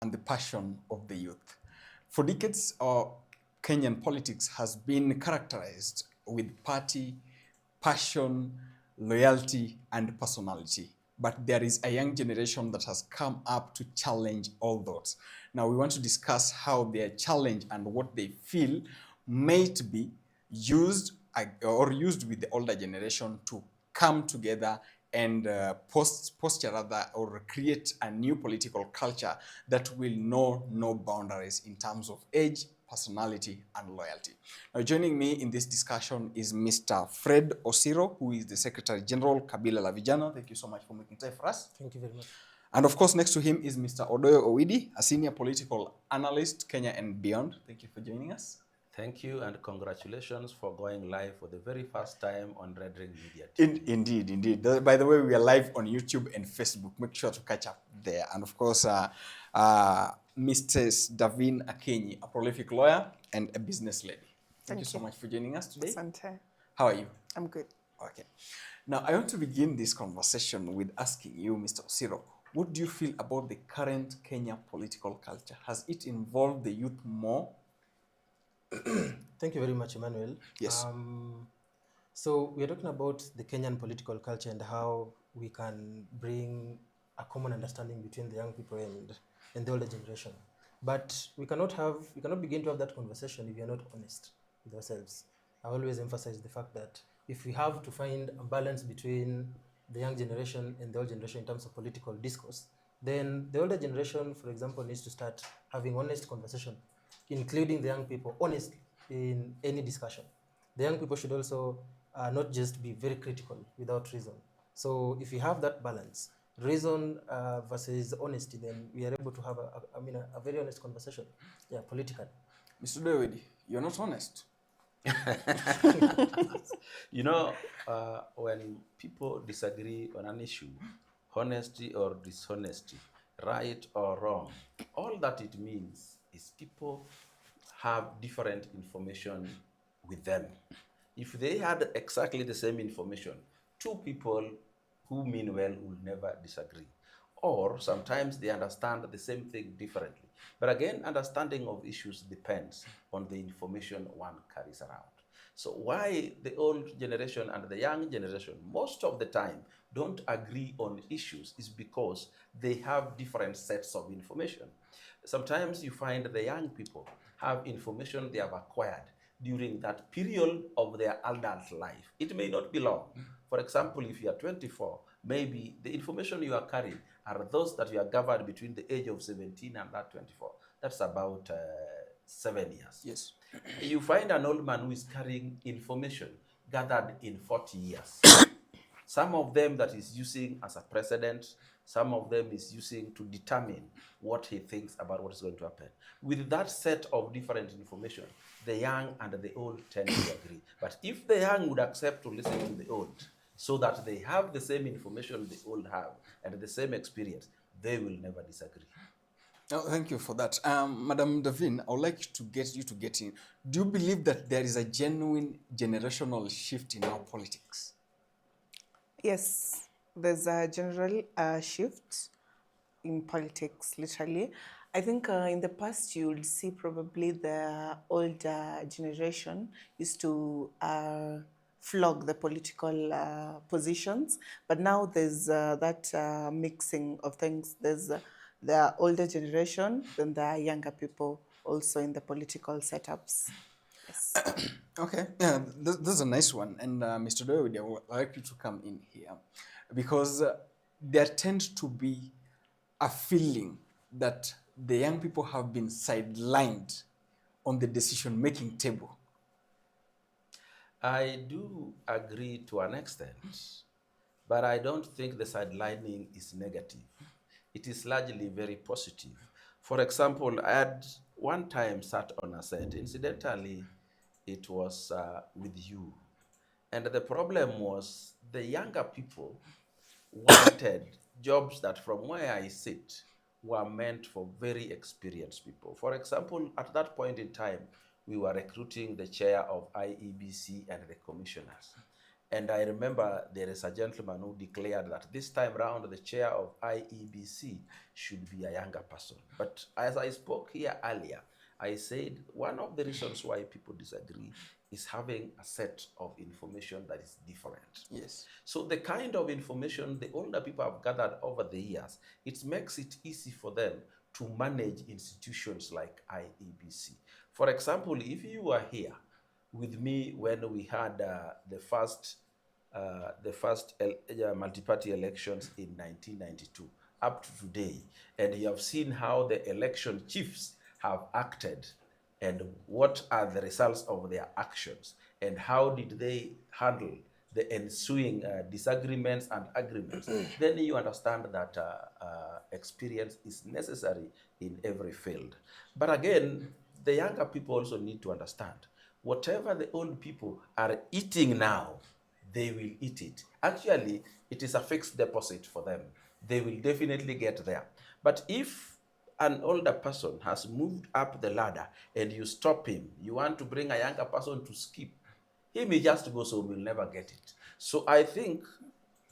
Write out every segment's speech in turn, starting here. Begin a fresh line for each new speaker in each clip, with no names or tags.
and the passion of the youth. For decades, our Kenyan politics has been characterized with party, passion, loyalty, and personality. But there is a young generation that has come up to challenge all those. Now, we want to discuss how their challenge and what they feel might be used or used with the older generation to come together and posture rather or create a new political culture that will know no boundaries in terms of age, personality, and loyalty. Now, joining me in this discussion is Mr. Fred Osiro, who is the Secretary General, Kabila la Vijana. Thank you so much for making time for us.
Thank you very much.
And of course, next to him is Mr. Odoyo Owidi, a senior political analyst, Kenya and beyond. Thank you for joining us.
Thank you and congratulations for going live for the very first time on Red Ring Media.
Indeed. By the way, we are live on YouTube and Facebook. Make sure to catch up there. And of course, Mrs. Davin Akenyi, a prolific lawyer and a business lady. Thank you so much for joining us today.
Asante.
How are you?
I'm good.
Okay. Now, I want to begin this conversation with asking you, Mr. Osiro, what do you feel about the current Kenya political culture? Has it involved the youth more?
Thank you very much, Emmanuel.
Yes.
So we are talking about the Kenyan political culture and how we can bring a common understanding between the young people and the older generation. But we cannot begin to have that conversation if we are not honest with ourselves. I always emphasize the fact that if we have to find a balance between the young generation and the old generation in terms of political discourse, then the older generation, for example, needs to start having honest conversation, including the young people, honest in any discussion. The young people should also not just be very critical without reason. So if we have that balance, reason versus honesty, then we are able to have a very honest conversation, politically.
Mr. David, you're not honest.
You know, when people disagree on an issue, honesty or dishonesty, right or wrong, all that it means is people have different information with them. If they had exactly the same information, two people who mean well will never disagree. Or sometimes they understand the same thing differently. But again, understanding of issues depends on the information one carries around. So why the old generation and the young generation most of the time don't agree on issues is because they have different sets of information. Sometimes you find the young people have information they have acquired during that period of their adult life. It may not be long. For example, if you are 24, maybe the information you are carrying are those that you are gathered between the age of 17 and that 24. That's about 7 years.
Yes.
You find an old man who is carrying information gathered in 40 years. Some of them that is using as a precedent, some of them is using to determine what he thinks about what is going to happen. With that set of different information, the young and the old tend to agree. But if the young would accept to listen to the old, so that they have the same information the old have and the same experience, they will never disagree.
Oh, thank you for that. Madam Davin, I would like to get you to get in. Do you believe that there is a genuine generational shift in our politics?
Yes, there's a general shift in politics, literally. I think in the past you would see probably the older generation used to flog the political positions, but now there's that mixing of things. There's the older generation and the younger people also in the political setups. Yes.
Okay, yeah, this is a nice one. And Mr. David, I would like you to come in here because there tends to be a feeling that the young people have been sidelined on the decision-making table.
I do agree to an extent, but I don't think the sidelining is negative. It is largely very positive. For example, I had one time sat on a set. Incidentally, it was with you. And the problem was the younger people wanted jobs that from where I sit were meant for very experienced people. For example, at that point in time, we were recruiting the chair of IEBC and the commissioners. And I remember there is a gentleman who declared that this time round the chair of IEBC should be a younger person. But as I spoke here earlier, I said one of the reasons why people disagree is having a set of information that is different.
Yes.
So the kind of information the older people have gathered over the years, it makes it easy for them to manage institutions like IEBC. For example, if you were here with me when we had the first multi-party elections in 1992 up to today, and you have seen how the election chiefs have acted and what are the results of their actions and how did they handle the ensuing disagreements and agreements, then you understand that experience is necessary in every field. But again, the younger people also need to understand whatever the old people are eating now, they will eat it. Actually, it is a fixed deposit for them. They will definitely get there. But if an older person has moved up the ladder and you stop him, you want to bring a younger person to skip, he may just go, so we'll never get it. So I think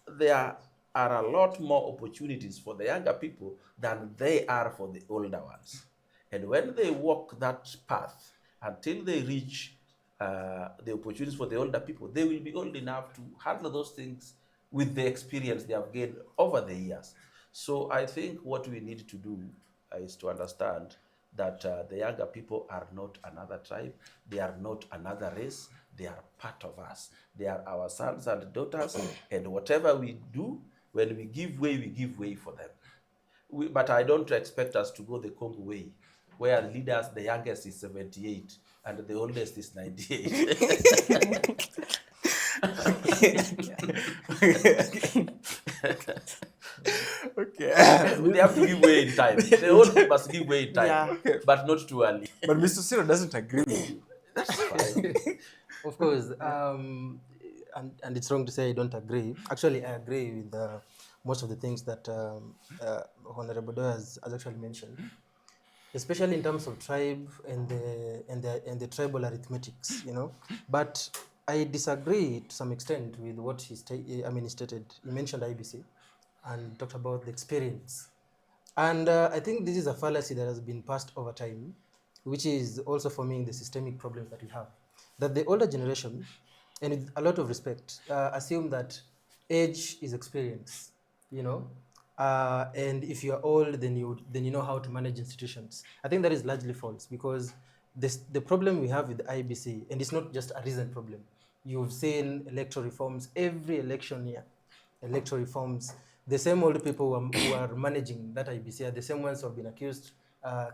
there are a lot more opportunities for the younger people than they are for the older ones. And when they walk that path until they reach the opportunities for the older people, they will be old enough to handle those things with the experience they have gained over the years. So I think what we need to do is to understand that the younger people are not another tribe, they are not another race, they are part of us. They are our sons and daughters, and whatever we do, when we give way for them. But I don't expect us to go the Congo way, where leaders, the youngest is 78 and the oldest is 98.
Okay.
They have to give way in time. The old must give way in time, but not too early.
But Mr. Cyril doesn't agree with you.
That's fine.
Of course, and it's wrong to say I don't agree. Actually, I agree with most of the things that Honorable Doyle has actually mentioned, especially in terms of tribe and the tribal arithmetics, you know. But I disagree to some extent with what he stated. He mentioned IBC and talked about the experience. And I think this is a fallacy that has been passed over time, which is also forming the systemic problems that we have. That the older generation, and with a lot of respect, assume that age is experience, you know, and if you are old, then you know how to manage institutions. I think that is largely false, because the problem we have with the IBC, and it's not just a recent problem. You've seen electoral reforms every election year, electoral reforms. The same old people who are managing that IBC are the same ones who have been accused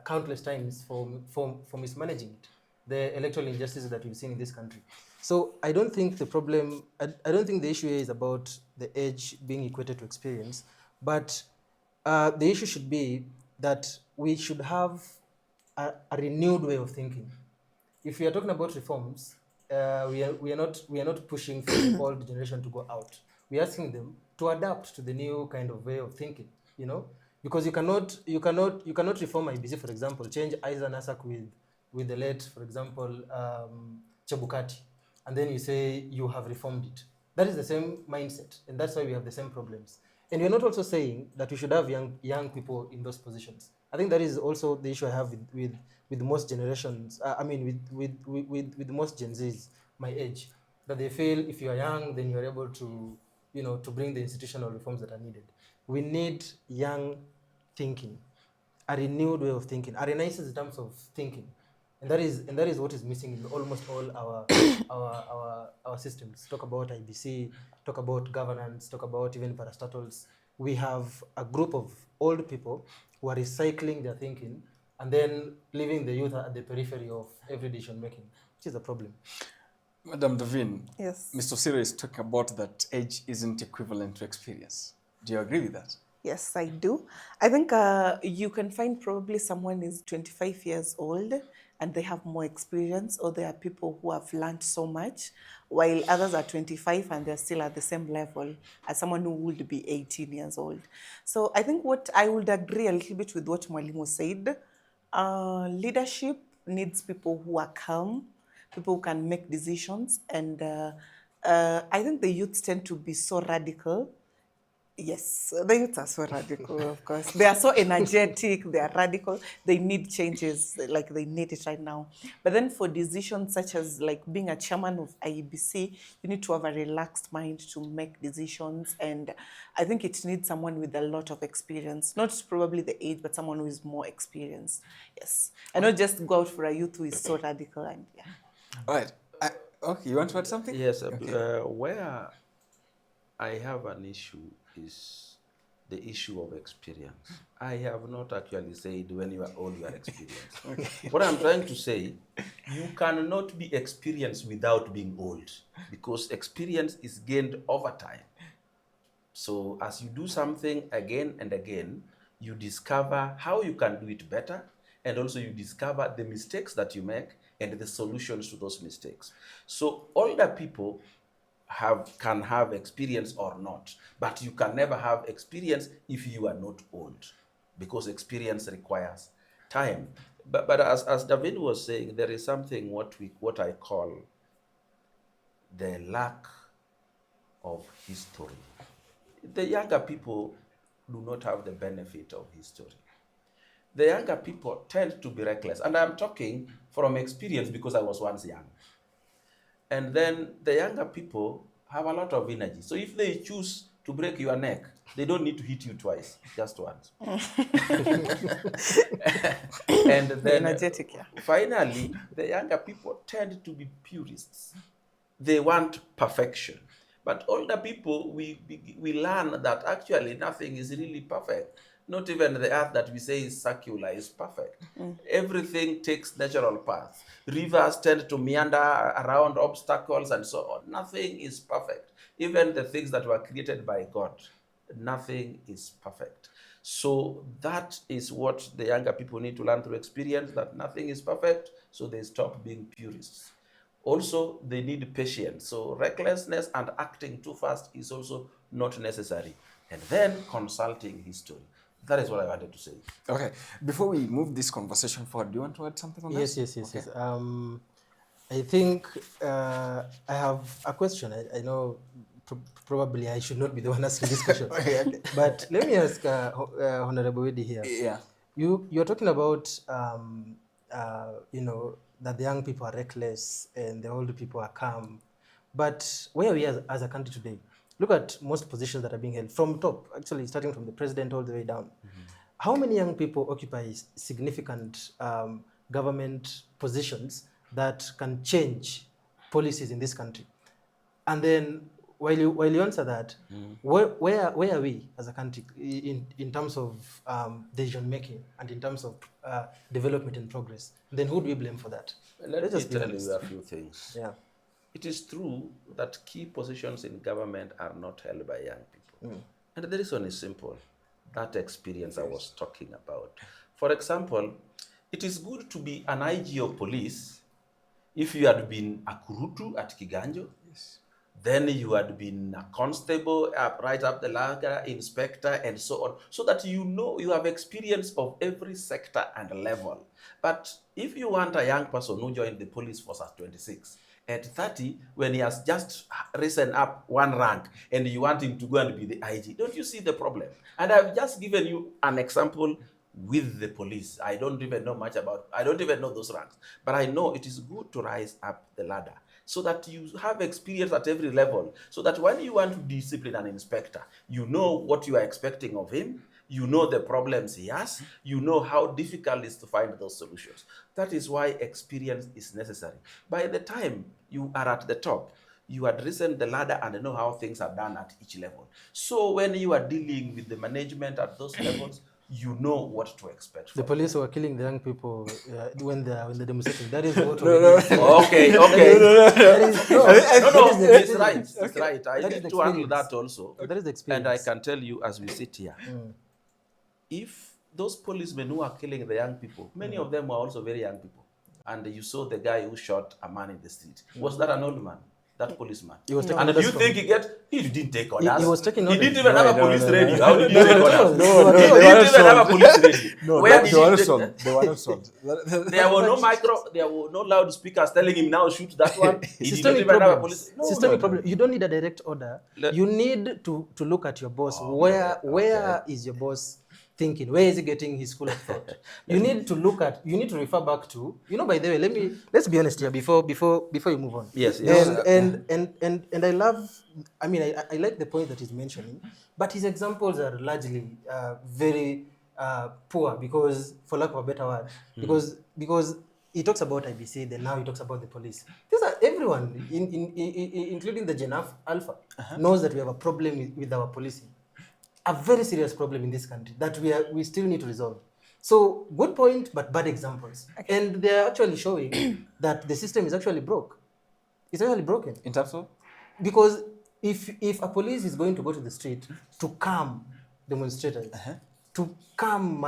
countless times for mismanaging it, the electoral injustices that we've seen in this country. So I don't think the problem, I don't think the issue here is about the age being equated to experience, but the issue should be that we should have a renewed way of thinking. If we are talking about reforms, we are not pushing for the old generation to go out. We are asking them to adapt to the new kind of way of thinking, you know, because you cannot reform IBC, for example, change Isa Nasak with the late, for example, Chebukati, and then you say you have reformed it. That is the same mindset, and that's why we have the same problems. And we're not also saying that we should have young people in those positions. I think that is also the issue I have with most generations. With most Gen Zs, my age, that they feel if you are young, then you are able to, you know, to bring the institutional reforms that are needed. We need young thinking, a renewed way of thinking, a renaissance in terms of thinking, and that is what is missing in almost all our systems. Talk about IBC, talk about governance, talk about even parastatals. We have a group of old people who are recycling their thinking and then leaving the youth at the periphery of every decision making, which is a problem.
Madam Davin,
Yes.
Mr. Cyril is talking about that age isn't equivalent to experience. Do you agree with that?
Yes, I do. I think you can find probably someone is 25 years old and they have more experience, or there are people who have learned so much, while others are 25 and they're still at the same level as someone who would be 18 years old. So I think what I would agree a little bit with what Mwalimu said, leadership needs people who are calm, people who can make decisions and I think the youths tend to be so radical. Yes, the youths are so radical, of course. They are so energetic, they are radical, they need changes, like they need it right now. But then for decisions such as like being a chairman of IEBC, you need to have a relaxed mind to make decisions. And I think it needs someone with a lot of experience, not probably the age, but someone who is more experienced. Yes. And not just go out for a youth who is so radical and yeah.
All right. Okay, you want to add something?
Yes,
Okay.
where I have an issue is the issue of experience. I have not actually said when you are old, you are experienced. What I'm trying to say, you cannot be experienced without being old, because experience is gained over time. So as you do something again and again, you discover how you can do it better, and also you discover the mistakes that you make and the solutions to those mistakes. So older people can have experience or not, but you can never have experience if you are not old, because experience requires time. But as David was saying, there is something what I call the lack of history. The younger people do not have the benefit of history. The younger people tend to be reckless, and I'm talking from experience because I was once young. And then the younger people have a lot of energy. So if they choose to break your neck, they don't need to hit you twice, just once. And then
Energetic, yeah.
finally, the younger people tend to be purists. They want perfection. But older people, we learn that actually nothing is really perfect. Not even the earth that we say is circular is perfect. Everything takes natural paths. Rivers tend to meander around obstacles and so on. Nothing is perfect. Even the things that were created by God, nothing is perfect. So that is what the younger people need to learn through experience, that nothing is perfect, so they stop being purists. Also, they need patience. So recklessness and acting too fast is also not necessary. And then consulting history. That is what I wanted to say.
Okay. Before we move this conversation forward, do you want to add something on
Yes,
this?
yes. I think I have a question. I know probably I should not be the one asking this question.
Okay.
But let me ask Honorable Wedi here.
Yeah.
You're talking about that the young people are reckless and the old people are calm. But where are we as a country today? Look at most positions that are being held from top, actually starting from the president all the way down. How many young people occupy significant government positions that can change policies in this country? And then while you answer that, where are we as a country in terms of decision making and in terms of development and progress? And then who do we blame for that?
Let
Let's
me
just be
tell
honest.
you a few things.
Yeah.
It is true that key positions in government are not held by young people. And the reason is simple. That experience I was talking about. For example, it is good to be an IG of police if you had been a kurutu at Kiganjo.
Yes.
Then you had been a constable, right up the ladder, inspector, and so on, so that you know you have experience of every sector and level. But if you want a young person who joined the police force at 26, at 30, when he has just risen up one rank, and you want him to go and be the IG, don't you see the problem? And I've just given you an example with the police. I don't even know those ranks, but I know it is good to rise up the ladder, so that you have experience at every level, so that when you want to discipline an inspector, you know what you are expecting of him, you know the problems he has, you know how difficult it is to find those solutions. That is why experience is necessary. By the time you are at the top, you had risen the ladder and know how things are done at each level. So when you are dealing with the management at those levels, you know what to expect.
The police were killing the young people when they're demonstrating. That is what.
Okay. It's right. It's right. I need to handle that also.
That is the experience.
And I can tell you as we sit here, if those policemen who are killing the young people, many of them were also very young people. And you saw the guy who shot a man in the street. Was that an old man? that policeman.
He was taking
And do
orders
you
from-
think he didn't take orders?
He was taking
He
orders.
didn't even have a police radio. How did he
They
take
were
orders?
told.
No,
They were
no,
He
told.
they
didn't
weren't
even have a
sold.
police radio.
No,
Where
they
did
weren't
he
sold. They were not sold.
There were no there were no loudspeakers telling him now shoot that one. He did not
Systemic
even have a
problems.
police.
Systemic problem. You don't need a direct order.
Let-
You need to look at your boss.
Oh,
Where is your boss thinking? Where is he getting his school of thought? You need to look at. You need to refer back to. By the way, let's be honest here before you move on.
Yes.
And I love. I mean, I like the point that he's mentioning, but his examples are largely very poor because, for lack of a better word, because he talks about IBC, then now he talks about the police. These are everyone, including the Gen Alpha, knows that we have a problem with our policing, a very serious problem in this country that we still need to resolve. So good point, but bad examples, and they are actually showing that the system is actually broke. It's actually broken.
In terms of?
Because if a police is going to go to the street to calm demonstrators, to calm,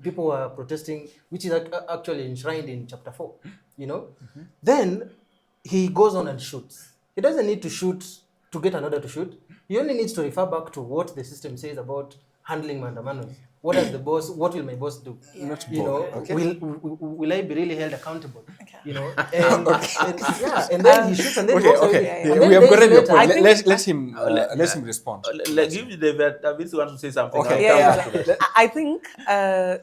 people who are protesting, which is actually enshrined in chapter 4, then he goes on and shoots. He doesn't need to shoot to get an order to shoot. He only needs to refer back to what the system says about handling mandamanos. What will my boss do?
Not
You know,
okay.
will I be really held accountable? And then he shoots and then he walks away.
Okay.
And then
We have
days
gotten your
later-
point.
I think-
Let him respond.
Give me the David wants to say something.
Okay.
I'll
Yeah,
come back to that.
I think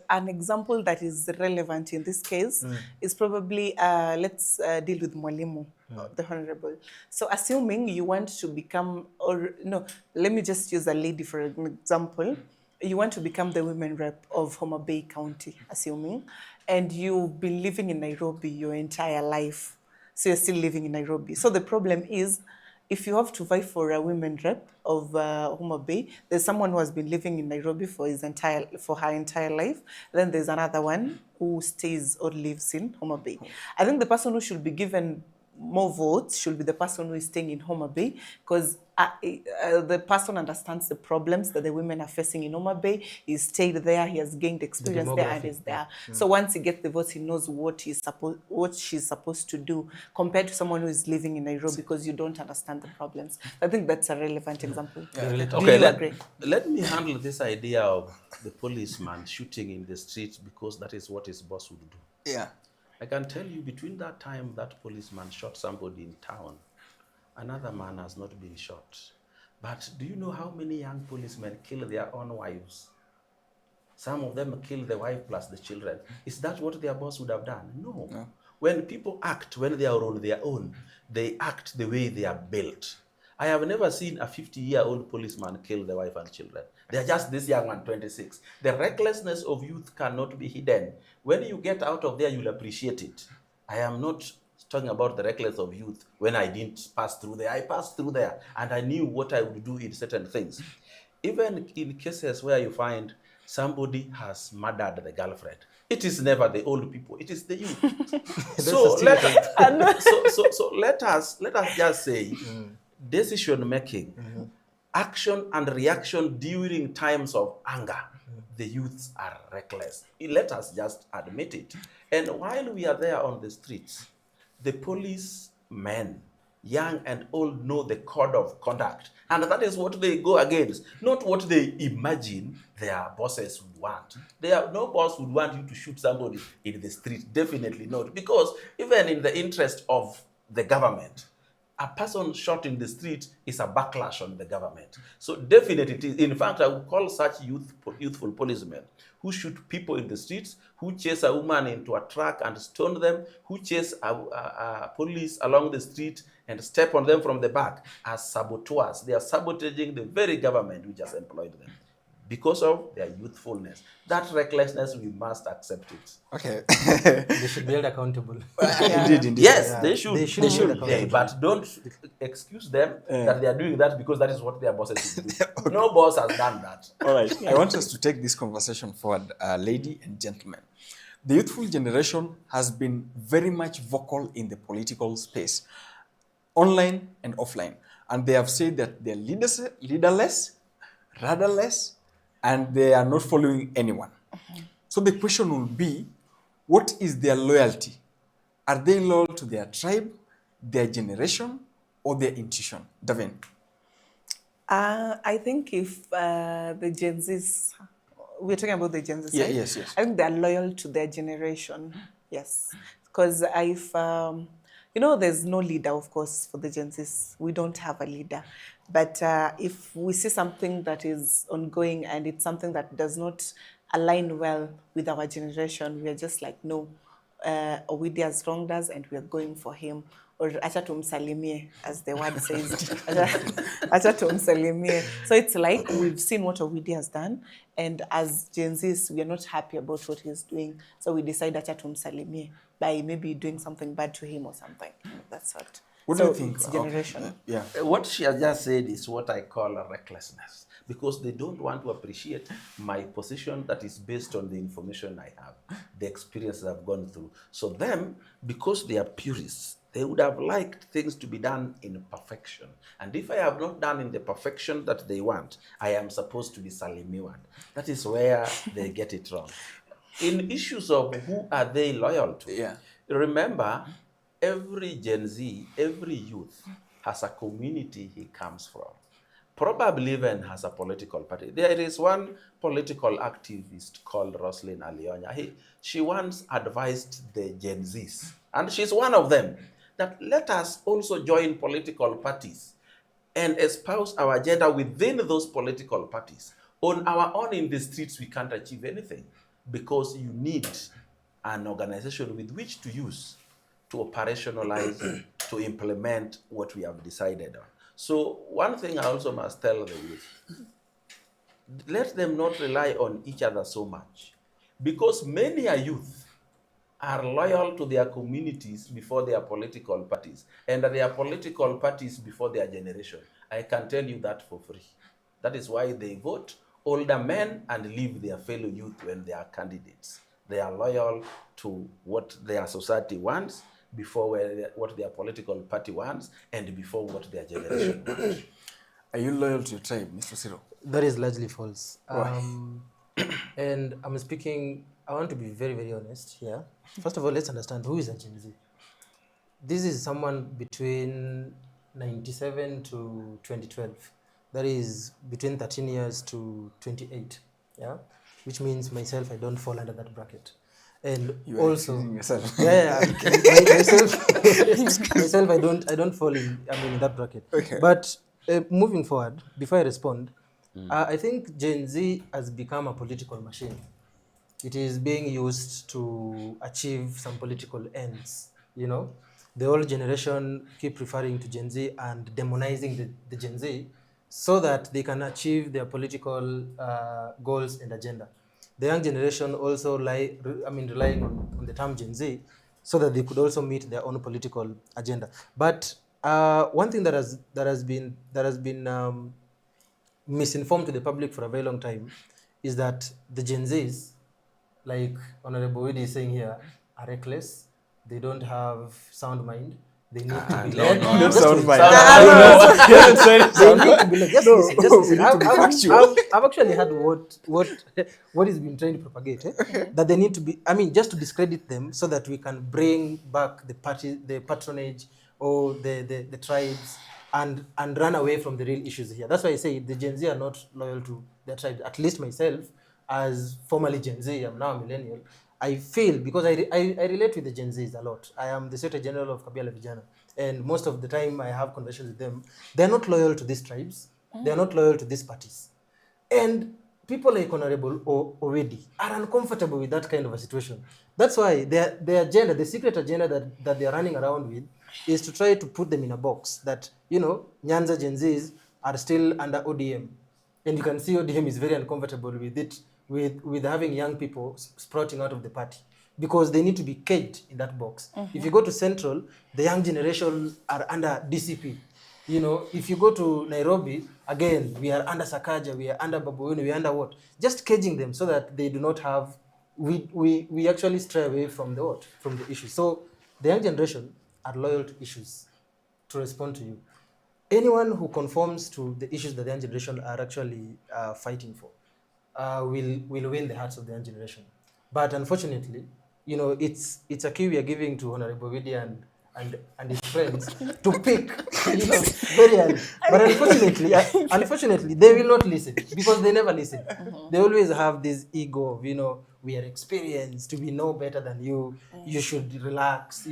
an example that is relevant in this case is probably, let's deal with Mwalimu, the Honorable. So assuming you want to become, let me just use a lady for an example. You want to become the women rep of Homa Bay County, assuming, and you've been living in Nairobi your entire life. So you're still living in Nairobi. So the problem is, if you have to vie for a women rep of Homa Bay, there's someone who has been living in Nairobi for her entire life. Then there's another one who stays or lives in Homa Bay. I think the person who should be given more votes should be the person who is staying in Homa Bay, because the person understands the problems that the women are facing in Homa Bay. He's stayed there, he has gained experience there and is there. So once he gets the votes, he knows what she's supposed to do, compared to someone who is living in Nairobi, because you don't understand the problems. I think that's a relevant example. Do
Okay,
you agree?
let me handle this idea of the policeman shooting in the streets because that is what his boss would do.
Yeah.
I can tell you between that time that policeman shot somebody in town, another man has not been shot. But do you know how many young policemen kill their own wives? Some of them kill the wife plus the children. Is that what their boss would have done? No. When people act, when they are on their own, they act the way they are built. I have never seen a 50-year-old policeman kill the wife and children. They are just this young one, 26. The recklessness of youth cannot be hidden. When you get out of there, you'll appreciate it. I am not talking about the recklessness of youth when I didn't pass through there. I passed through there, and I knew what I would do in certain things. Even in cases where you find somebody has murdered the girlfriend, it is never the old people, it is the youth. so let us just say, decision making, action and reaction during times of anger, the youths are reckless. Let us just admit it. And while we are there on the streets, the policemen, young and old, know the code of conduct. And that is what they go against, not what they imagine their bosses would want. No boss would want you to shoot somebody in the street, definitely not. Because even in the interest of the government, a person shot in the street is a backlash on the government. So definitely it is. In fact, I would call such youthful policemen who shoot people in the streets, who chase a woman into a truck and stone them, who chase a police along the street and step on them from the back, as saboteurs. They are sabotaging the very government which has employed them because of their youthfulness. That recklessness, we must accept it.
Okay.
They should be held accountable.
Indeed.
Yes,
Yeah.
they should.
They should be accountable.
Yeah, but don't excuse them that they are doing that because that is what their bosses should do. No boss has done that.
All right. I want us to take this conversation forward, lady and gentlemen. The youthful generation has been very much vocal in the political space, online and offline. And they have said that they're leaderless, rudderless, and they are not following anyone. So the question will be, what is their loyalty? Are they loyal to their tribe, their generation, or their intuition? Davin?
I think if the Gen Zs, we're talking about the Gen Z
Yeah,
side.
yes, yes.
I think they're loyal to their generation. Yes, because if there's no leader, of course, for the Gen Zs. We don't have a leader, but if we see something that is ongoing and it's something that does not align well with our generation, we are just like, no, Owidi has wronged us and we are going for him. Or acha tumsalimie, as the word says. Acha tumsalimie. So it's like we've seen what Owidi has done, and as Gen Zs, we are not happy about what he's doing. So we decide acha tumsalimie by maybe doing something bad to him or something. That's what.
What
So
do you think?
it's
Okay.
generational.
Yeah.
What she has just said is what I call a recklessness, because they don't want to appreciate my position that is based on the information I have, the experiences I've gone through. So them, because they are purists, they would have liked things to be done in perfection. And if I have not done in the perfection that they want, I am supposed to be salimiwan. That is where they get it wrong. In issues of who are they loyal to,
Yeah.
remember, every Gen Z, every youth has a community he comes from. Probably even has a political party. There is one political activist called Roslyn Alionya. She once advised the Gen Zs, and she's one of them, that let us also join political parties and espouse our agenda within those political parties. On our own in the streets, we can't achieve anything, because you need an organization with which to use to operationalize, to implement what we have decided on. So one thing I also must tell the youth, let them not rely on each other so much, because many a youth are loyal to their communities before their political parties, and their political parties before their generation. I can tell you that for free. That is why they vote older men and leave their fellow youth when they are candidates. They are loyal to what their society wants before what their political party wants, and before what their generation wants.
Are you loyal to your tribe, Mr. Cyril?
That is largely false.
Why?
And I want to be very, very honest here. First of all, let's understand who is a Gen Z. This is someone between 97 to 2012. That is between 13 years to 28. Yeah, which means myself, I don't fall under that bracket. And
You are
also,
excusing yourself.
yeah, myself, I don't fall in that bracket.
Okay.
But moving forward, before I respond, I think Gen Z has become a political machine. It is being used to achieve some political ends. The old generation keep referring to Gen Z and demonizing the Gen Z so that they can achieve their political goals and agenda. The young generation also relying on the term Gen Z so that they could also meet their own political agenda. But one thing that has been misinformed to the public for a very long time is that the Gen Zs, like Honorable Widi is saying here, are reckless. They don't have sound mind. They need to be led.
No sound mind.
They need to be led. Just listen. I've actually heard what is being trying to propagate. That they need to be. Just to discredit them so that we can bring back the party, the patronage, or the tribes, and run away from the real issues here. That's why I say the Gen Z are not loyal to their tribe. At least myself, as formerly Gen Z, I'm now a millennial. I feel, because I relate with the Gen Zs a lot. I am the Secretary General of Kabila Vijana, and most of the time I have conversations with them. They're not loyal to these tribes. They're not loyal to these parties. And people like Honorable Owedi are uncomfortable with that kind of a situation. That's why their agenda, the secret agenda that they're running around with, is to try to put them in a box that, Nyanza Gen Zs are still under ODM. And you can see ODM is very uncomfortable with it, with having young people sprouting out of the party, because they need to be caged in that box. If you go to Central, the young generation are under DCP. If you go to Nairobi, again, we are under Sakaja, we are under Babuini, we are under what? Just caging them so that they do not have, we actually stray away from the issue. So the young generation are loyal to issues, to respond to you. Anyone who conforms to the issues that the young generation are actually fighting for will win the hearts of the young generation. But unfortunately, it's a key we are giving to Honorable Widi and his friends to pick, very early. But unfortunately, they will not listen because they never listen. They always have this ego of, we are experienced, we know better than you. You should relax,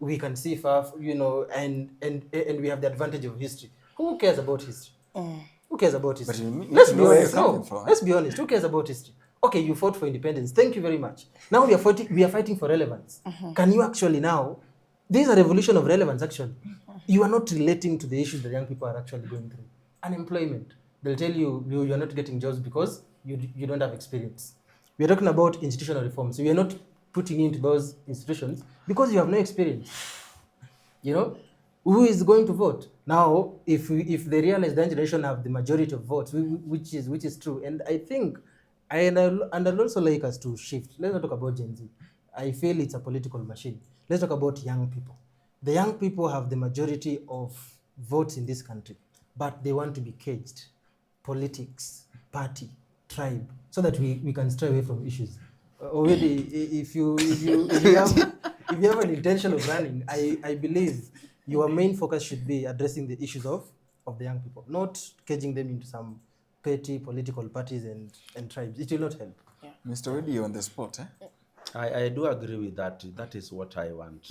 we can see far, and we have the advantage of history. Who cares about history? Who cares about history?
you need
Let's
to
be
know where
honest.
you're coming
No,
from,
let's be honest. Who cares about history? Okay, you fought for independence. Thank you very much. Now we are fighting for relevance. Can you actually now? This is a revolution of relevance. Actually, you are not relating to the issues that young people are actually going through. Unemployment. They'll tell you you are not getting jobs because you don't have experience. We are talking about institutional reforms. So we are not putting into those institutions because you have no experience. Who is going to vote now? If they realize the generation have the majority of votes, which is true, and I think, I'd also like us to shift. Let's not talk about Gen Z. I feel it's a political machine. Let's talk about young people. The young people have the majority of votes in this country, but they want to be caged. Politics, party, tribe, so that we can stray away from issues. Already, if you have an intention of running, I believe your main focus should be addressing the issues of the young people, not caging them into some petty political parties and tribes. It will not help.
Mr. Wedi, you're on the spot, eh?
I do agree with that. That is what I want.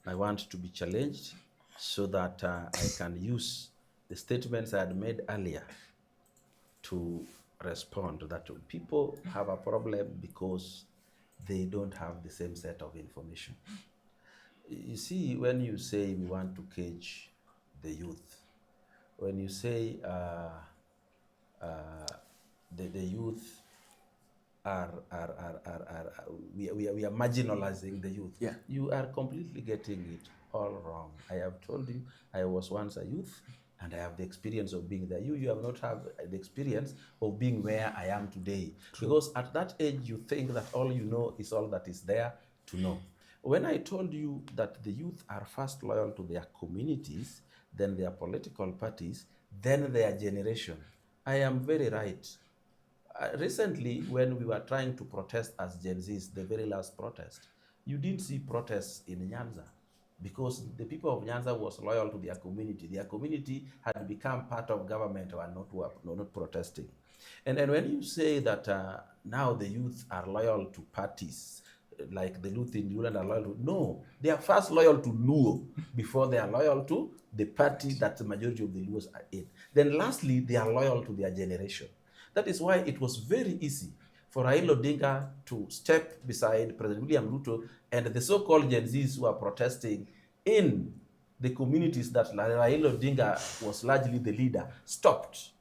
I want to be challenged so that I can use the statements I had made earlier to respond that people have a problem because they don't have the same set of information. You see, when you say we want to cage the youth, when you say the youth we are marginalizing the youth,
Yeah.
you are completely getting it all wrong. I have told you I was once a youth and I have the experience of being there. You have not have the experience of being where I am today. True. Because at that age you think that all you know is all that is there to know. When I told you that the youth are first loyal to their communities, then their political parties, then their generation, I am very right. Recently, when we were trying to protest as Gen Zs, the very last protest, you didn't see protests in Nyanza because the people of Nyanza was loyal to their community. Their community had become part of government or not protesting. And when you say that now the youth are loyal to parties, like the youth in Luland are loyal to, no, they are first loyal to Luo before they are loyal to the party that the majority of the Luos are in. Then lastly, they are loyal to their generation. That is why it was very easy for Raila Odinga to step beside President William Ruto and the so-called Gen Zs who are protesting in the communities that Raila Odinga was largely the leader, stopped.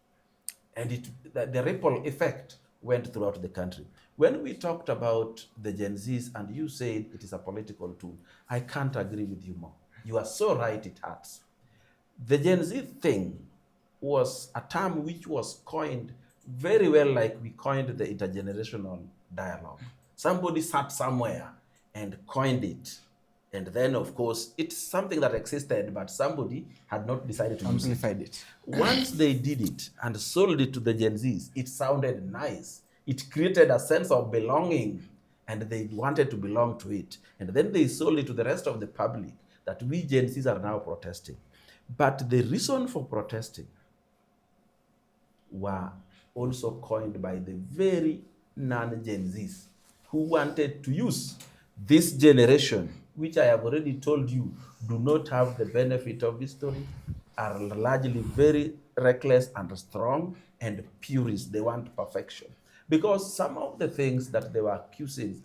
And the ripple effect went throughout the country. When we talked about the Gen Zs and you said it is a political tool, I can't agree with you more. You are so right, it hurts. The Gen Z thing was a term which was coined very well, like we coined the intergenerational dialogue. Somebody sat somewhere and coined it. And then, of course, it's something that existed, but somebody had not decided to
amplify it.
Once they did it and sold it to the Gen Zs, it sounded nice. It created a sense of belonging, and they wanted to belong to it. And then they sold it to the rest of the public that we Gen Zs are now protesting. But the reason for protesting were also coined by the very non-Gen Zs who wanted to use this generation, which I have already told you do not have the benefit of history, are largely very reckless and strong and purist. They want perfection. Because some of the things that they were accusing,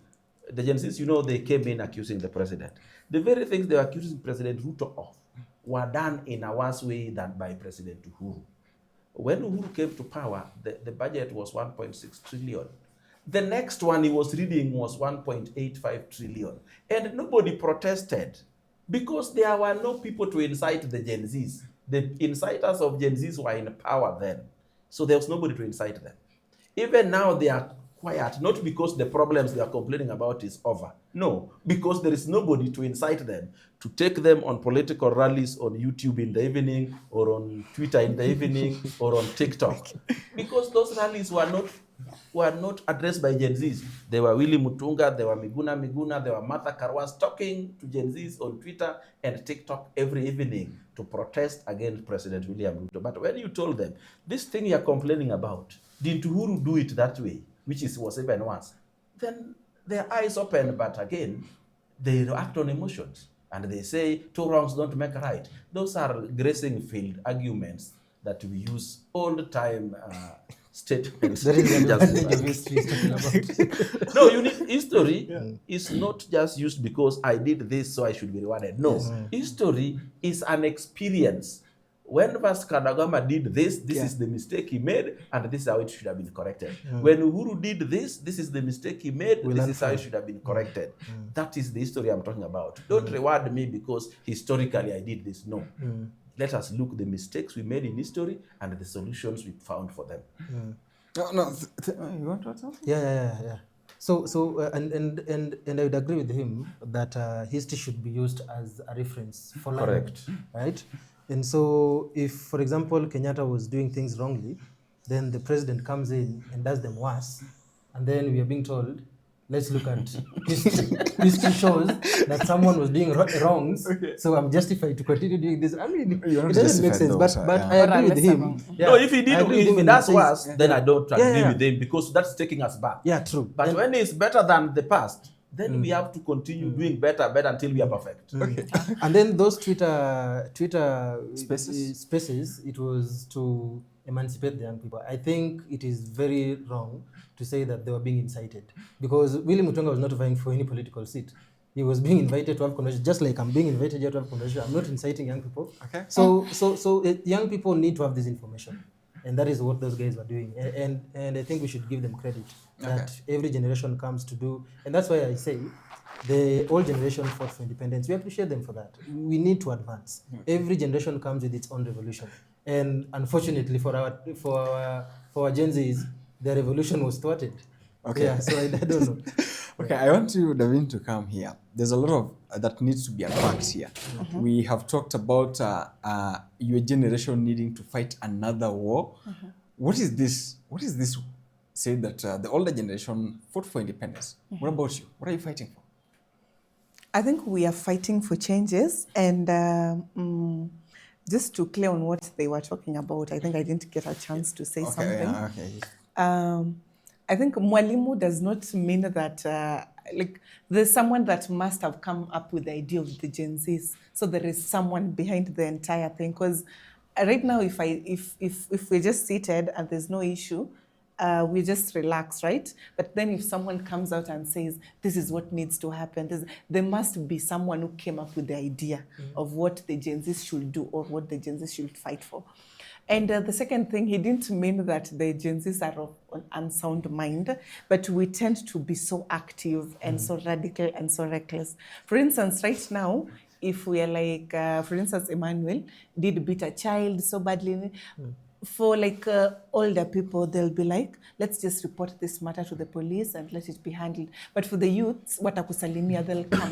the Gen Zs, they came in accusing the president. The very things they were accusing President Ruto of were done in a worse way than by President Uhuru. When Uhuru came to power, the budget was 1.6 trillion. The next one he was reading was 1.85 trillion. And nobody protested because there were no people to incite the Gen Zs. The inciters of Gen Zs were in power then. So there was nobody to incite them. Even now they are quiet, not because the problems they are complaining about is over. No, because there is nobody to incite them, to take them on political rallies on YouTube in the evening or on Twitter in the evening or on TikTok. Because those rallies were not were not addressed by Gen Zs. There were Willy Mutunga, there were Miguna, there were Martha Karwas talking to Gen Zs on Twitter and TikTok every evening to protest against President William Ruto. But when you told them, this thing you're complaining about, didn't Uhuru do it that way, which was even worse, then their eyes open, but again, they react on emotions. And they say, two wrongs don't make a right. Those are grazing field arguments that we use all the time. Statements.
That is the history is talking about.
No, you need history is not just used because I did this, so I should be rewarded. No, history is an experience. When Vasco da Gama did this, this is the mistake he made, and this is how it should have been corrected. When Uhuru did this, this is the mistake he made, this is how it should have been corrected. That is the history I'm talking about. Don't reward me because historically I did this. No. Let us look at the mistakes we made in history and the solutions we found for them.
You want to add something?
Yeah. So and I would agree with him that history should be used as a reference for learning.
Correct.
Right? And so if, for example, Kenyatta was doing things wrongly, then the president comes in and does them worse, and then we are being told, let's look at history. History shows that someone was doing wrongs, so I'm justified to continue doing this. I mean, it doesn't make sense, but I agree with him.
No, if he does worse, then I don't agree with him because that's taking us back.
Yeah, true.
But when it's better than the past, then we have to continue doing better until we are perfect.
And then those Twitter
Spaces?
it was to emancipate the young people. I think it is very wrong to say that they were being incited, because Willy Mutunga was not vying for any political seat. He was being invited to have conversation, just like I'm being invited here to have conversation. I'm not inciting young people.
Okay.
So young people need to have this information, and that is what those guys were doing. And I think we should give them credit that every generation comes to do, and that's why I say the old generation fought for independence. We appreciate them for that. We need to advance. Every generation comes with its own revolution, and unfortunately for our Gen Zs, the revolution was thwarted.
Okay.
Yeah, so I don't know.
Okay, I want you, Davin, to come here. There's a lot of that needs to be unpacked here. We have talked about your generation needing to fight another war. What is this? Say that the older generation fought for independence. What about you? What are you fighting for?
I think we are fighting for changes, and just to clear on what they were talking about, I think I didn't get a chance to say something.
Yeah, okay.
I think Mwalimu does not mean that like there's someone that must have come up with the idea of the Gen Zs. So there is someone behind the entire thing. Because right now, if we're just seated and there's no issue, we just relax, right? But then if someone comes out and says, this is what needs to happen, there must be someone who came up with the idea of what the Gen Zs should do or what the Gen Zs should fight for. And the second thing, he didn't mean that the Gen Zs are of an unsound mind, but we tend to be so active and so radical and so reckless. For instance, right now, if we are like, for instance, Emmanuel did beat a child so badly, for like older people, they'll be like, let's just report this matter to the police and let it be handled. But for the youths, watakusalimia, they'll come.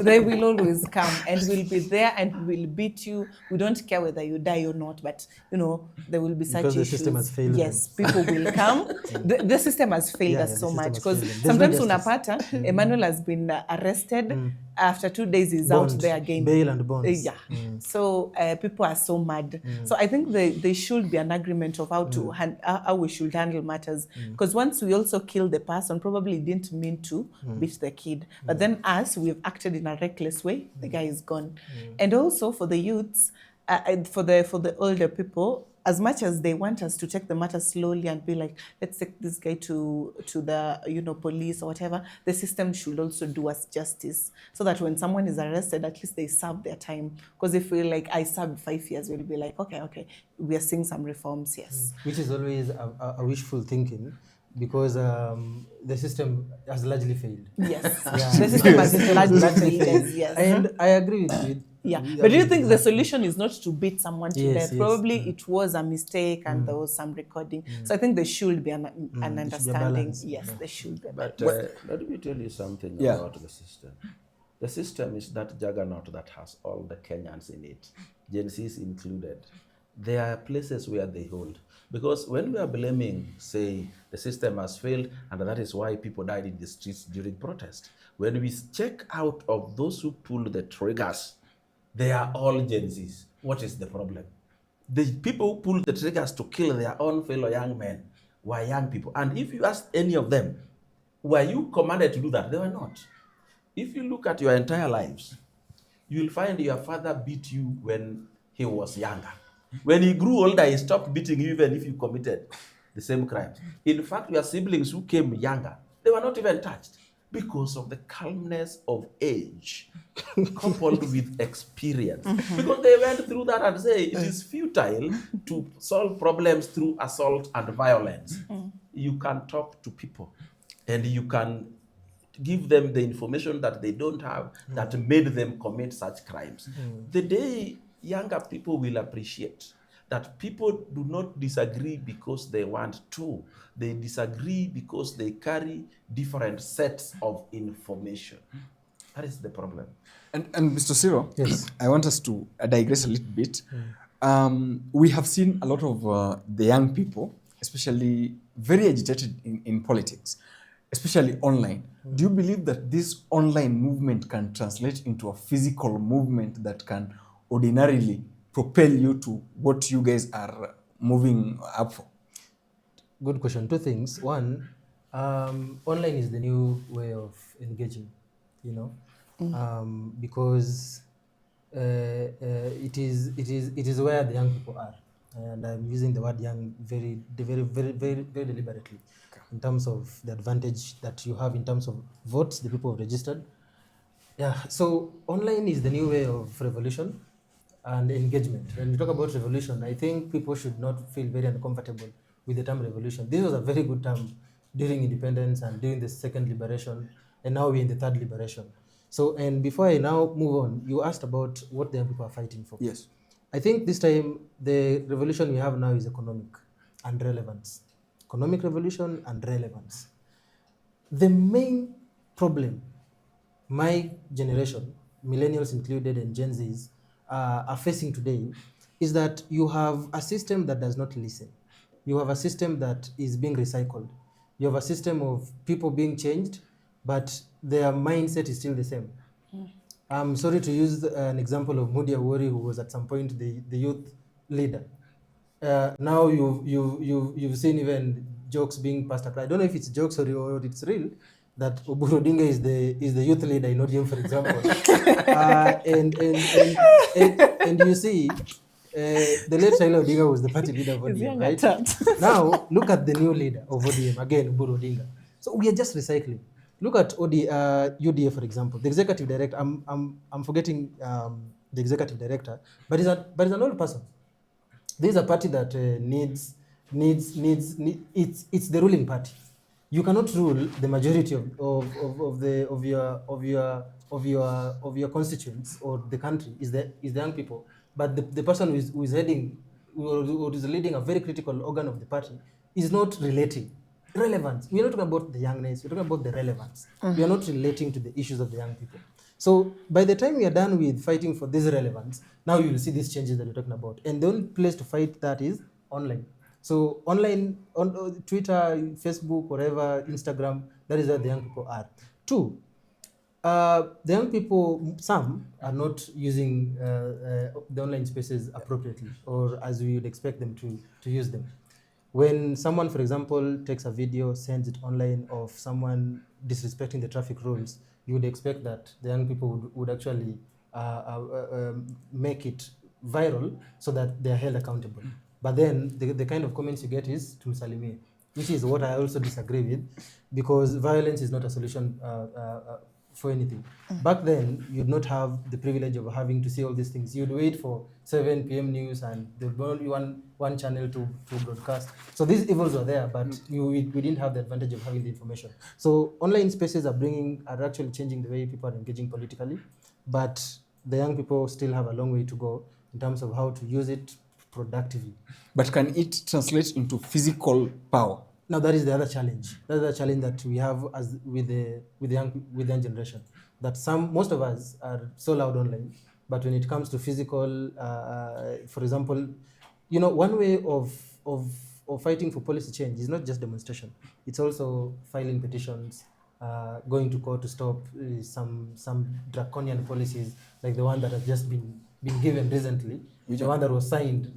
They will always come and we'll be there and we'll beat you. We don't care whether you die or not, but you know, there will be such
because
issues.
the system has failed
yes, people will come. The system has failed us so much because sometimes unapata, Emmanuel has been arrested. After 2 days, he's out there again.
Bail and bonds.
So people are so mad. So I think there should be an agreement of how we should handle matters. Because once we also kill the person, probably didn't mean to beat the kid. But then us, we've acted in a reckless way. The guy is gone. And also for the youths, for the older people, as much as they want us to take the matter slowly and be like, let's take this guy to the police or whatever, the system should also do us justice so that when someone is arrested, at least they serve their time. Because if we like, I served 5 years, we'll be like, okay, we are seeing some reforms, yes.
Which is always a wishful thinking, because the system has largely failed.
Yes, the system has largely failed, yes.
And I agree with you.
Yeah, but do you think the solution is not to beat someone to death? Yes. Probably it was a mistake and there was some recording. So I think there should be an understanding. Yes, there should be.
But let me tell you something about the system. The system is that juggernaut that has all the Kenyans in it, Gen Zs included. there are places where they hold. Because when we are blaming, say, the system has failed, and that is why people died in the streets during protest, when we check out of those who pulled the triggers, they are all Gen Zs. What is the problem? The people who pulled the triggers to kill their own fellow young men were young people. And if you ask any of them, were you commanded to do that? They were not. If you look at your entire lives, you will find your father beat you when he was younger. When he grew older, he stopped beating you even if you committed the same crimes. In fact, your siblings who came younger, they were not even touched because of the calmness of age coupled with experience. Because they went through that and say it is futile to solve problems through assault and violence. You can talk to people and you can give them the information that they don't have that made them commit such crimes. The day younger people will appreciate that people do not disagree because they want to. They disagree because they carry different sets of information. That is the problem.
And Mr. Ciro,
Yes.
I want us to digress a little bit. We have seen a lot of the young people, especially very agitated in politics, especially online. Do you believe that this online movement can translate into a physical movement that can ordinarily propel you to what you guys are moving up for?
Good question. Two things. One, online is the new way of engaging, because it is where the young people are, and I'm using the word young very deliberately, in terms of the advantage that you have in terms of votes, the people have registered. Yeah. So online is the new way of revolution and engagement. When we talk about revolution, I think people should not feel very uncomfortable with the term revolution. This was a very good term during independence and during the second liberation, and now we're in the third liberation. So, and before I now move on, you asked about what the young people are fighting for.
Yes.
I think this time the revolution we have now is economic and relevance. Economic revolution and relevance. The main problem my generation, millennials included and Gen Zs, are facing today is that you have a system that does not listen. You have a system that is being recycled. You have a system of people being changed, but their mindset is still the same. I'm sorry to use an example of Mudi Awori, who was at some point the youth leader. Now you've seen even jokes being passed across. I don't know if it's jokes or it's real, that Oburu Odinga is the youth leader in ODM, for example. And you see, the late Raila Odinga was the party leader of ODM, right? Now look at the new leader of ODM, again Oburu Odinga. So we are just recycling. Look at UDA, for example. The executive director, I'm forgetting the executive director, but he's an old person. This is a party that it's the ruling party. You cannot rule the majority of your constituents or the country is the young people, but the person who is heading or is leading a very critical organ of the party is not relating. Relevance. We're not talking about the youngness. We're talking about the relevance. We are not relating to the issues of the young people. So by the time we are done with fighting for this relevance, now you will see these changes that we're talking about. And the only place to fight that is online. So online, on Twitter, Facebook, whatever, Instagram, that is where the young people are. Two, the young people, some are not using the online spaces appropriately or as we would expect them to use them. When someone, for example, takes a video, sends it online of someone disrespecting the traffic rules, you would expect that the young people would actually make it viral so that they are held accountable. But then the kind of comments you get is tumsalimie, which is what I also disagree with, because violence is not a solution for anything. Back then, you'd not have the privilege of having to see all these things. You'd wait for 7 p.m. news and there'd be only one channel to broadcast. So these evils were there, but we didn't have the advantage of having the information. So online spaces are actually changing the way people are engaging politically, but the young people still have a long way to go in terms of how to use it productively.
But can it translate into physical power?
Now that is the other challenge. That's the challenge that we have as with the young generation. That most of us are so loud online, but when it comes to physical, for example, you know, one way of fighting for policy change is not just demonstration. It's also filing petitions, going to court to stop some draconian policies like the one that has just been given recently, the one that was signed,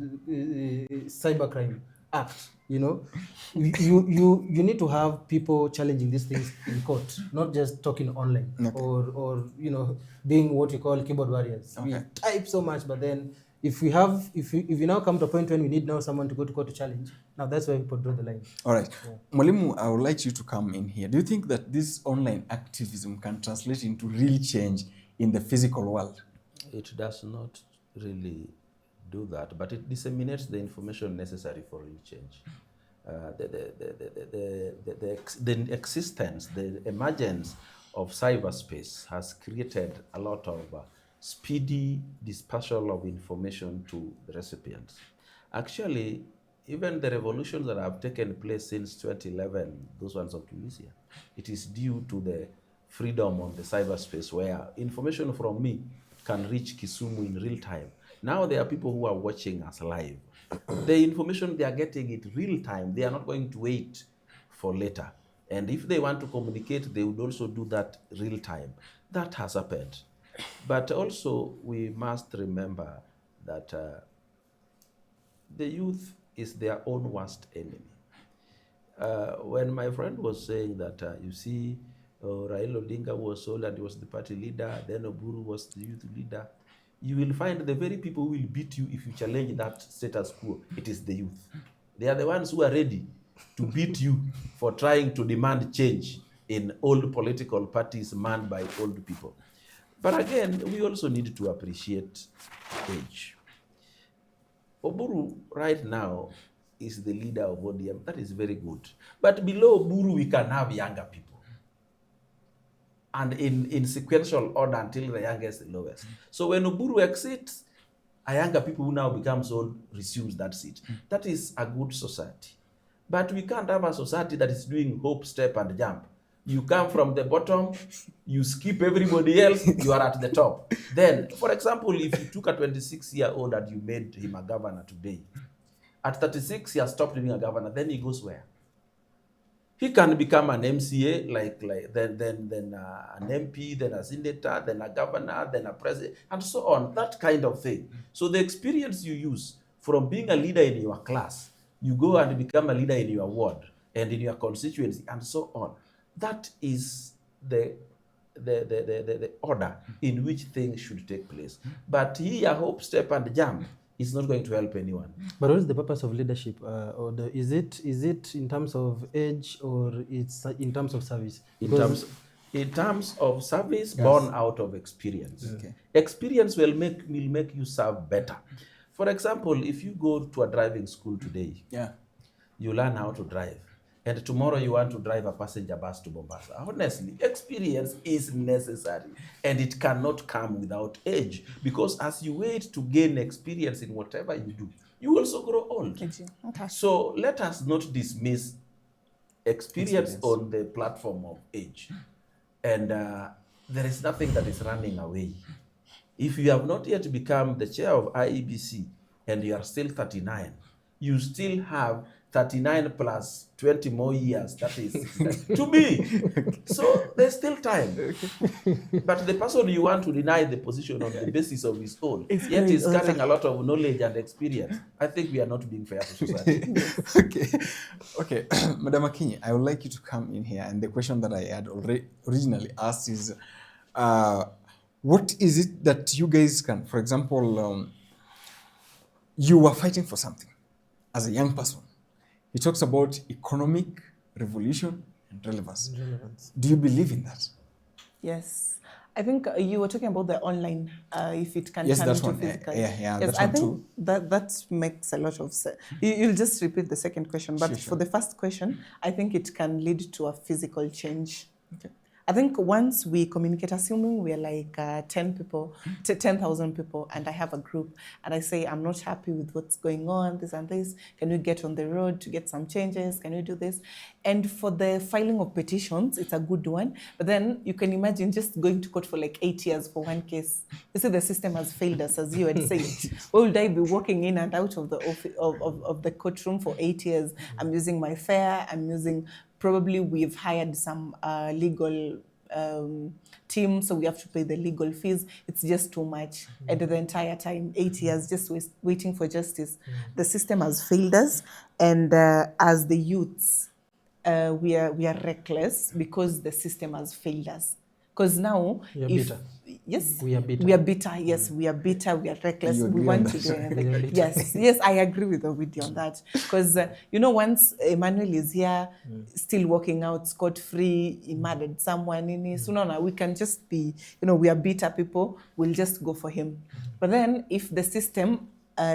Cybercrime Act. You know, you need to have people challenging these things in court, not just talking online, or you know, being what you call keyboard warriors. We type so much, but then if we now come to a point when we need now someone to go to court to challenge, now that's where people draw the line.
All right. Mwalimu, I would like you to come in here. Do you think that this online activism can translate into real change in the physical world?
It does not really do that, but it disseminates the information necessary for real change. The existence, the emergence of cyberspace has created a lot of speedy dispersal of information to the recipients. Actually, even the revolutions that have taken place since 2011, those ones of Tunisia, it is due to the freedom of the cyberspace where information from me can reach Kisumu in real time. Now there are people who are watching us live. The information they are getting it real time. They are not going to wait for later. And if they want to communicate, they would also do that real time. That has happened. But also we must remember that the youth is their own worst enemy. When my friend was saying that, you see, Raila Odinga was old and he was the party leader, then Oburu was the youth leader, you will find the very people who will beat you if you challenge that status quo. It is the youth. They are the ones who are ready to beat you for trying to demand change in old political parties manned by old people. But again, we also need to appreciate age. Oburu right now is the leader of ODM. That is very good. But below Oburu, we can have younger people. And in sequential order until the youngest, the lowest. So when Oburu exits, a younger people who now becomes old resumes that seat. That is a good society. But we can't have a society that is doing hop, step, and jump. You come from the bottom, you skip everybody else, you are at the top. Then, for example, if you took a 26-year-old and you made him a governor today, at 36, he has stopped being a governor, then he goes where? He can become an MCA, then an MP, then a senator, then a governor, then a president, and so on, that kind of thing. So the experience you use from being a leader in your class, you go and become a leader in your ward and in your constituency, and so on. That is the order in which things should take place. But here, hope, step, and jump is not going to help anyone.
But what is the purpose of leadership? Is it in terms of age, or it's in terms of service?
In terms of service, yes, born out of experience. Okay. Experience will make you serve better. For example, if you go to a driving school today, yeah, you learn how to drive. And tomorrow you want to drive a passenger bus to Mombasa. Honestly, experience is necessary, and it cannot come without age. Because as you wait to gain experience in whatever you do, you also grow old. Okay. So let us not dismiss experience on the platform of age. And there is nothing that is running away. If you have not yet become the chair of IEBC and you are still 39, you still have 39 plus 20 more years, that is to be. So there's still time. But the person you want to deny the position on the basis of his own, yet is carrying a lot of knowledge and experience, I think we are not being fair to society.
Okay. Madam Akinyi, I would like you to come in here. And the question that I had originally asked is, what is it that you guys can, for example, you were fighting for something as a young person. He talks about economic revolution and relevance. Do you believe in that?
Yes. I think you were talking about the online, if it can turn into physical.
Yeah,
yes, I think that makes a lot of sense. You'll just repeat the second question, but for the first question, I think it can lead to a physical change. Okay. I think once we communicate, assuming we're like 10 people, 10,000 people, and I have a group, and I say, I'm not happy with what's going on, this and this, can we get on the road to get some changes? Can we do this? And for the filing of petitions, it's a good one. But then you can imagine just going to court for like 8 years for one case. You see, the system has failed us, as you had said. Why would I be walking in and out of the of the courtroom for 8 years? I'm using my fare, I'm using, probably we've hired some legal team, so we have to pay the legal fees. It's just too much. And the entire time, 8 years, just waiting for justice. The system has failed us, and as the youths, we are reckless because the system has failed us. Because now,
bitter.
Yes,
we are bitter.
We are bitter. Yes, we are bitter. We are reckless.
You
We
agree
want
on
to
that?
do anything. Yes, I agree with Ovidio on that. Because once Emmanuel is here, still walking out scot-free, he murdered someone in his. No, we can just be. We are bitter people. We'll just go for him. But then, if the system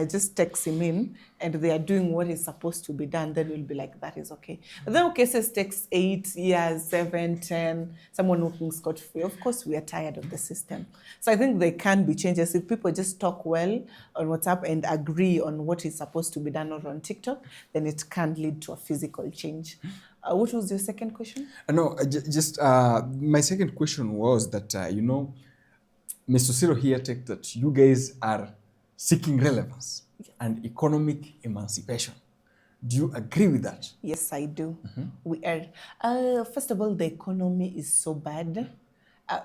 just takes him in and they are doing what is supposed to be done, then we'll be like, that is okay. But then cases takes 8 years, 7, 10, someone walking scot-free. Of course, we are tired of the system. So I think there can be changes. If people just talk well on WhatsApp and agree on what is supposed to be done or on TikTok, then it can lead to a physical change. What was your second question?
No, just my second question was that, Mr. Ciro here take that you guys are seeking relevance and economic emancipation. Do you agree with that?
Yes, I do. We are. First of all, the economy is so bad.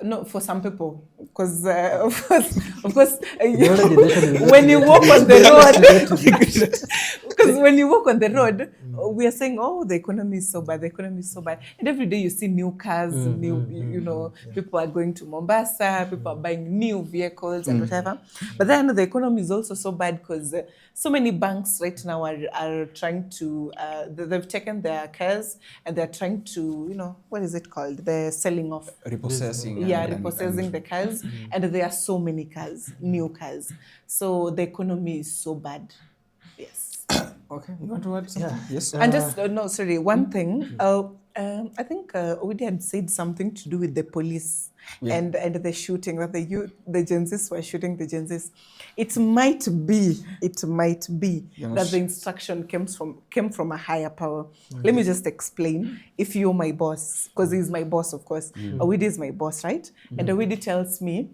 No, for some people, because of course, when you walk on the road, because when you walk on the road, we are saying, oh, the economy is so bad, the economy is so bad, and every day you see new cars, people are going to Mombasa, people are buying new vehicles and whatever. But then the economy is also so bad because so many banks right now are trying to, they've taken their cars and they're trying to, what is it called? They're selling off.
Repossessing.
Repossessing the cars. And there are so many cars, new cars. So the economy is so bad. Yes.
Okay, you want to add something?
Yeah.
Yes.
And just, one thing. I think Odi had said something to do with the police and the shooting, that the Gen Zs were shooting the Gen Zs. It might be that the instruction came from a higher power. Let me just explain. If you're my boss, because he's my boss, of course. Odi is my boss, right? And Odi tells me,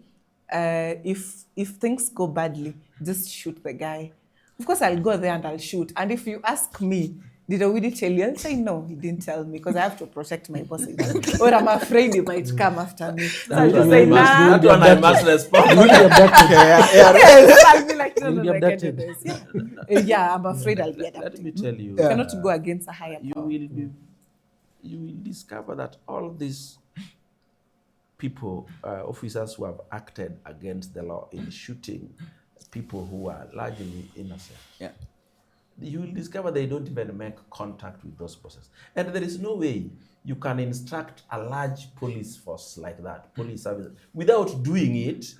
if things go badly, just shoot the guy. Of course, I'll go there and I'll shoot. And if you ask me, did Owidi tell you? I'll say, no, he didn't tell me because I have to protect my bosses. Or I'm afraid he might come after me. So I'll just say, nah.
That one I must respond.
Yes, I'll be like, no, I can't do this. Yeah, I'm afraid I'll be adopted.
Let me tell you.
You cannot go against a higher power.
You will discover that all these people, officers who have acted against the law in shooting people who are largely innocent, you will discover they don't even make contact with those bosses. And there is no way you can instruct a large police force like that, police service, without doing it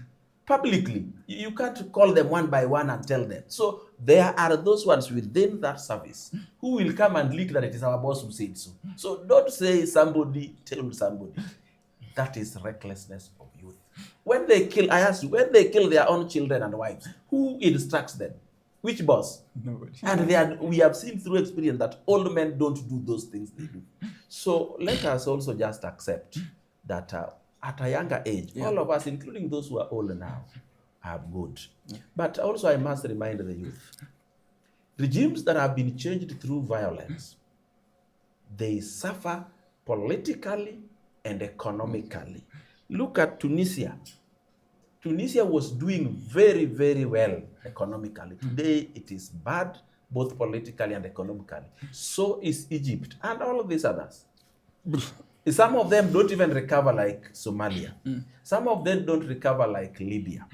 publicly. You can't call them one by one and tell them. So there are those ones within that service who will come and leak that it is our boss who said so. So don't say somebody told somebody. That is recklessness of youth. When they kill, I ask you, when they kill their own children and wives, who instructs them? Which boss?
Nobody.
And we have seen through experience that old men don't do those things they do. So let us also just accept that at a younger age, all of us, including those who are older now, are good. But also I must remind the youth, regimes that have been changed through violence, they suffer politically and economically. Look at Tunisia. Tunisia was doing very, very well economically. Today, it is bad, both politically and economically. So is Egypt and all of these others. Some of them don't even recover like Somalia. Some of them don't recover like Libya.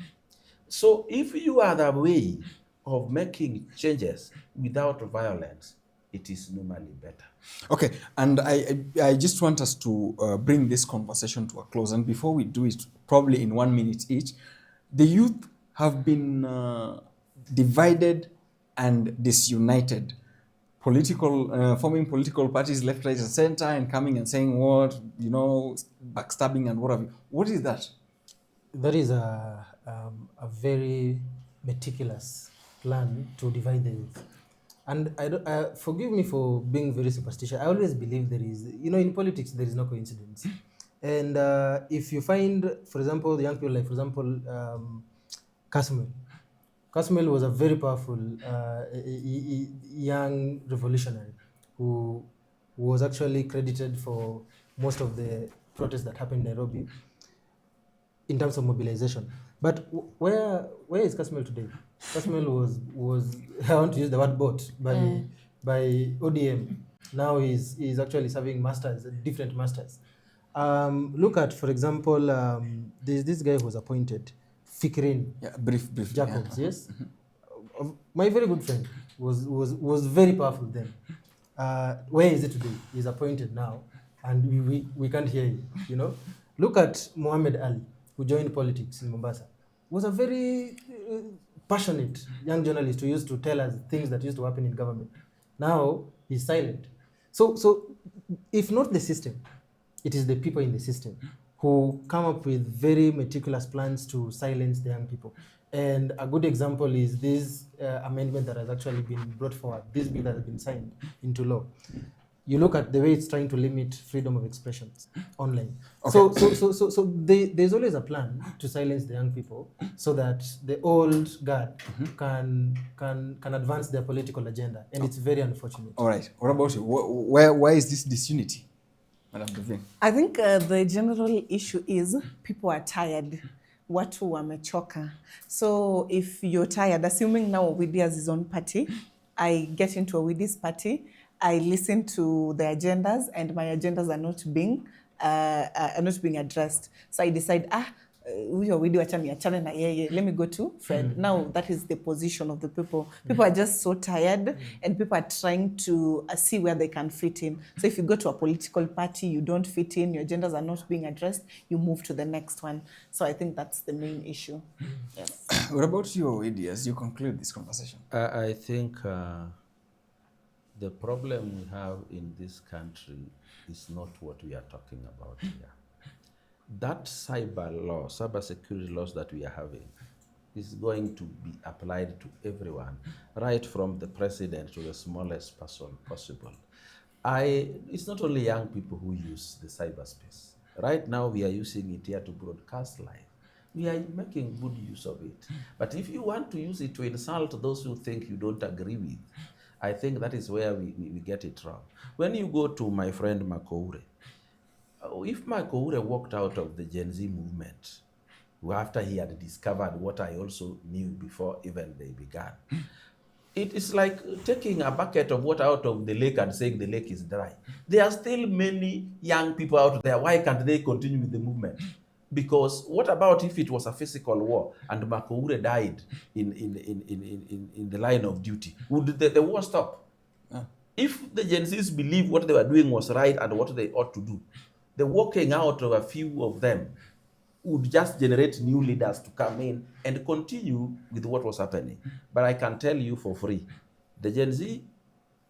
So if you are the way of making changes without violence, it is normally better.
Okay, and I just want us to bring this conversation to a close. And before we do it, probably in 1 minute each, the youth have been divided and disunited forming political parties left, right, and center, and coming and saying what, backstabbing and what have you. What is that?
That is a very meticulous plan to divide the youth. And forgive me for being very superstitious. I always believe there is, in politics, there is no coincidence. And if you find, for example, the young people, like, for example, Kasmel was a very powerful young revolutionary who was actually credited for most of the protests that happened in Nairobi in terms of mobilization. But where is Kasmel today? Kasmel was I want to use the word bought by ODM. Now he's actually serving masters, different masters. Look at, for example, there's this guy who was appointed, Fikrin.
Yeah, brief.
Jacobs, yes. My very good friend was very powerful then. Where is it today? He's appointed now, and we can't hear you. Look at Muhammad Ali, who joined politics in Mombasa. Was a very passionate young journalist who used to tell us things that used to happen in government. Now he's silent. So if not the system, it is the people in the system who come up with very meticulous plans to silence the young people. And a good example is this amendment that has actually been brought forward, this bill that has been signed into law. You look at the way it's trying to limit freedom of expression online. Okay. So there's always a plan to silence the young people so that the old guard can advance their political agenda, and it's very unfortunate.
All right. What about you? Why is this disunity, Madam Devine?
I think the general issue is people are tired. Watu wamechoka. So if you're tired, assuming now Owidi has his own party, I get into Owidi's party, I listen to the agendas, and my agendas are not being addressed. So I decide, let me go to Fred. Now that is the position of the people. People are just so tired, and people are trying to see where they can fit in. So if you go to a political party, you don't fit in, your agendas are not being addressed, you move to the next one. So I think that's the main issue. Yes.
What about you, Idi, as you conclude this conversation?
I think the problem we have in this country is not what we are talking about here. That cyber security laws that we are having is going to be applied to everyone, right from the president to the smallest person possible. It's not only young people who use the cyberspace. Right now we are using it here to broadcast live. We are making good use of it. But if you want to use it to insult those who think you don't agree with, I think that is where we get it wrong. When you go to my friend Makoure, if Makoure walked out of the Gen Z movement after he had discovered what I also knew before even they began, it is like taking a bucket of water out of the lake and saying the lake is dry. There are still many young people out there. Why can't they continue with the movement? Because what about if it was a physical war and Makoure died in the line of duty? Would the war stop? If the Gen Zs believe what they were doing was right and what they ought to do, the walking out of a few of them would just generate new leaders to come in and continue with what was happening. But I can tell you for free, the Gen Z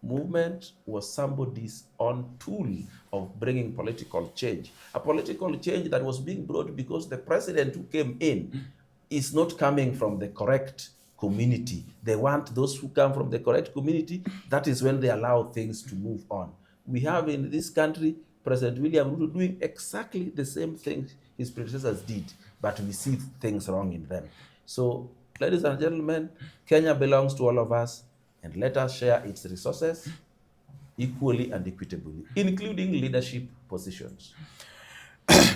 movement was somebody's own tool of bringing political change. A political change that was being brought because the president who came in is not coming from the correct community. They want those who come from the correct community. That is when they allow things to move on. We have in this country President William Ruto doing exactly the same thing his predecessors did, but we see things wrong in them. So, ladies and gentlemen, Kenya belongs to all of us, and let us share its resources equally and equitably, including leadership positions.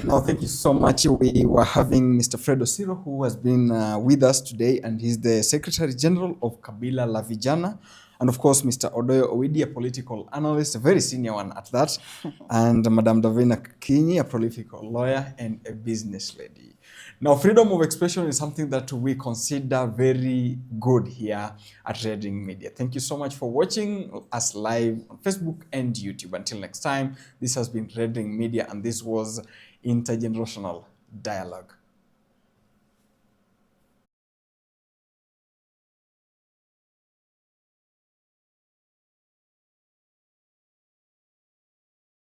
Now, thank you so much. We were having Mr. Fred Osiro, who has been with us today, and he's the Secretary General of Kabila La Vijana. And of course, Mr. Odoyo Owidi, a political analyst, a very senior one at that. And Madam Davina Kinyi, a prolific lawyer and a business lady. Now, freedom of expression is something that we consider very good here at Reading Media. Thank you so much for watching us live on Facebook and YouTube. Until next time, this has been Reading Media, and this was Intergenerational Dialogue.